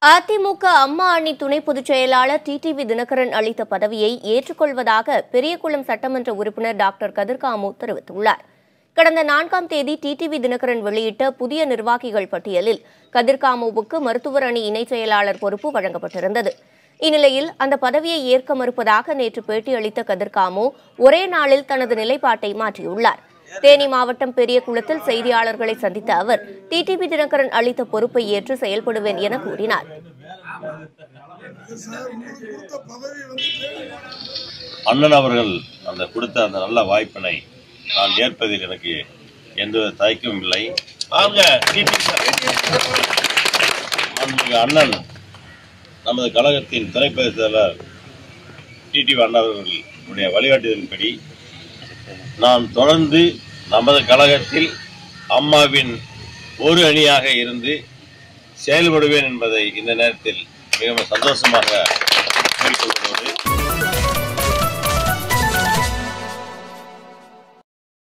அதிமுக அம்மா அணி துணை பொதுச் செயலாளர் டிடிவி தினகரன் அளித்த பதவியை ஏற்றுக்கொள்வதாக பெரியகுளம் சட்டமன்ற உறுப்பினர் டாக்டர் கதிர்காமு தெரிவித்துள்ளார். கடந்த 4ஆம் தேதி டிடிவி தினகரன் வெளியிட்ட புதிய நிர்வாகிகள் பட்டியலில் கதிர்காமுவுக்கு மருத்துவர் அணி இணைச் செயலாளர் பொறுப்பு வழங்கப்பட்டிருந்தது. இந்நிலையில் அந்த பதவியை ஏற்க மறுப்பதாக நேற்று பேட்டியளித்த கதிர்காமு ஒரே நாளில் தனது நிலைப்பாட்டை மாற்றியுள்ளார். தேனி மாவட்டம் பெரியகுளத்தில் செய்தியாளர்களை சந்தித்த அவர் டிடிவி தினகரன் அளித்த பொறுப்பை ஏற்று செயல்படுவேன் என கூறினார். அண்ணன் அவர்கள் அந்த கொடுத்த அந்த நல்ல வாய்ப்பினை நான் ஏற்பதில் எனக்கு எந்த தயக்கமும் இல்லை. அண்ணன் நமது கழகத்தின் துணை பொதுச் செயலாளர் டிடிவி அண்ணா அவர்களுடைய வழிகாட்டுதலின்படி நான் தொடர்ந்து நமது கழகத்தில் அம்மாவின் ஒரு அணியாக இருந்து செயல்படுவேன் என்பதை இந்த நேரத்தில் மிகவும் சந்தோஷமாக